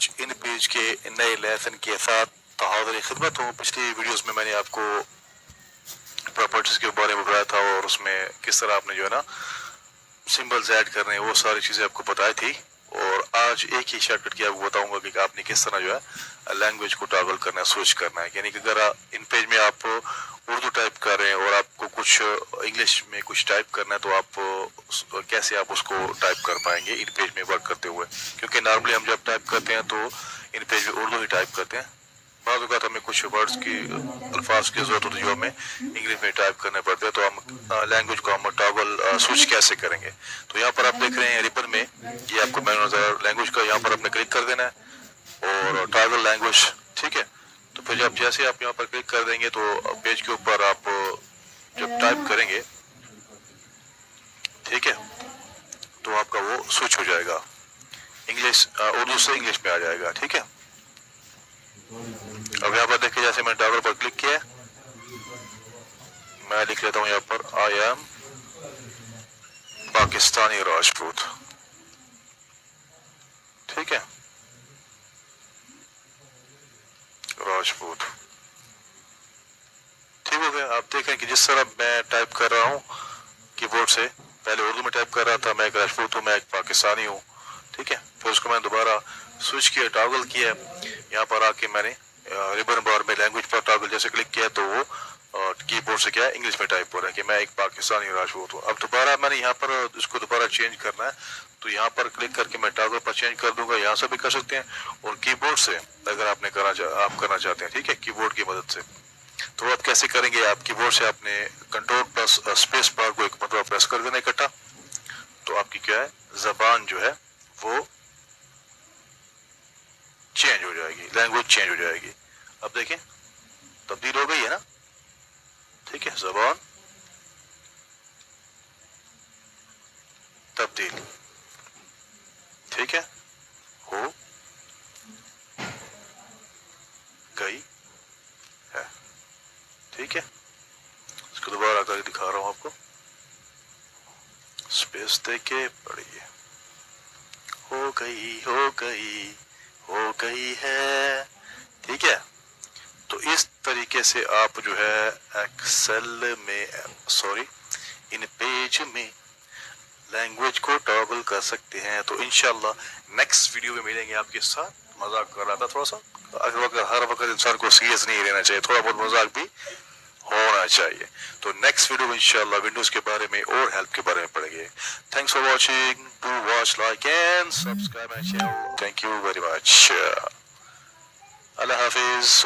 आज इन पेज के नए लेसन के साथ हाज़िर खिदमत हूँ। पिछली वीडियोस में मैंने आपको प्रॉपर्टीज के बारे में बताया था और उसमें किस तरह आपने जो है ना सिंबल्स ऐड करने वो सारी चीज़ें आपको बताई थी। और आज एक ही शॉर्टकट की आपको बताऊंगा कि आपने किस तरह जो है लैंग्वेज को टॉगल करना है, स्विच करना है। यानी कि अगर इन पेज में आप उर्दू टाइप कर रहे हैं और आपको कुछ इंग्लिश में कुछ टाइप करना है तो आप कैसे आप उसको टाइप कर पाएंगे इन पेज में वर्क करते हुए, क्योंकि नॉर्मली हम जब टाइप करते हैं तो इन पेज में उर्दू ही टाइप करते हैं। बाद वक़्त हमें कुछ वर्ड्स की अल्फाज की ज़रूरत होती है जो हमें इंग्लिश में टाइप करने पड़ते हैं, तो हम लैंग्वेज को हम टॉगल स्विच कैसे करेंगे। तो यहाँ पर आप देख रहे हैं रिबन में ये आपको मेनू नज़र लैंग्वेज का, यहाँ पर आपने क्लिक कर देना है और टॉगल लैंग्वेज, ठीक है। तो फिर जब जैसे आप यहाँ पर क्लिक कर देंगे तो पेज के ऊपर आप जब टाइप करेंगे, ठीक है, तो आपका वो स्विच हो जाएगा, इंग्लिश उर्दू से इंग्लिश में आ जाएगा, ठीक है। अब यहाँ पर देखिए जैसे मैंने टॉगल पर क्लिक किया, मैं लिख लेता हूँ यहाँ पर आई एम पाकिस्तानी राजपूत, ठीक है, राजपूत, ठीक हो गया। आप देखें कि जिस तरह मैं टाइप कर रहा हूँ कीबोर्ड से, पहले उर्दू में टाइप कर रहा था, मैं एक राजपूत हूँ, मैं एक पाकिस्तानी हूँ, ठीक है। फिर उसको मैंने दोबारा स्विच किया, टॉगल किया, यहाँ पर आके मैंने रिबन बार में लैंग्वेज पर टॉगल जैसे क्लिक किया तो वो कीबोर्ड से क्या है इंग्लिश में टाइप हो रहा है कि मैं एक पाकिस्तानी राजपूत हूँ। अब दोबारा मैंने यहाँ पर इसको दोबारा चेंज करना है, तो यहाँ पर क्लिक करके मैं टॉगल पर चेंज कर दूंगा, यहाँ से भी कर सकते हैं और कीबोर्ड से अगर आपने आप करना चाहते हैं, ठीक है, कीबोर्ड की मदद से। तो आप कैसे करेंगे, आप कीबोर्ड से आपने कंट्रोल प्लस स्पेस बार को एक मतलब प्रेस कर देना इकट्ठा, तो आपकी क्या है जबान जो है वो चेंज हो जाएगी, लैंग्वेज चेंज हो जाएगी। अब देखें तब्दील हो गई है ना, ठीक है, जबान तब्दील, ठीक है, हो गई है, ठीक है। इसको दोबारा करके दिखा रहा हूं आपको, स्पेस दे के पढ़िए, हो गई हो गई हो गई है, ठीक है। तो इस तरीके से आप जो है एक्सेल में इन पेज में लैंग्वेज को टॉगल कर सकते हैं। तो इंशाल्लाह नेक्स्ट वीडियो में मिलेंगे आपके साथ। मजाक कर रहा था थोड़ा सा, हर वक्त इंसान को सीरियस नहीं रहना चाहिए, थोड़ा बहुत मजाक भी होना चाहिए। तो नेक्स्ट वीडियो में इंशाल्लाह विंडोज के बारे में और हेल्प के बारे में पढ़ेंगे। Thanks for watching, do watch, like and subscribe my channel. Thank you very much. Allah Hafiz.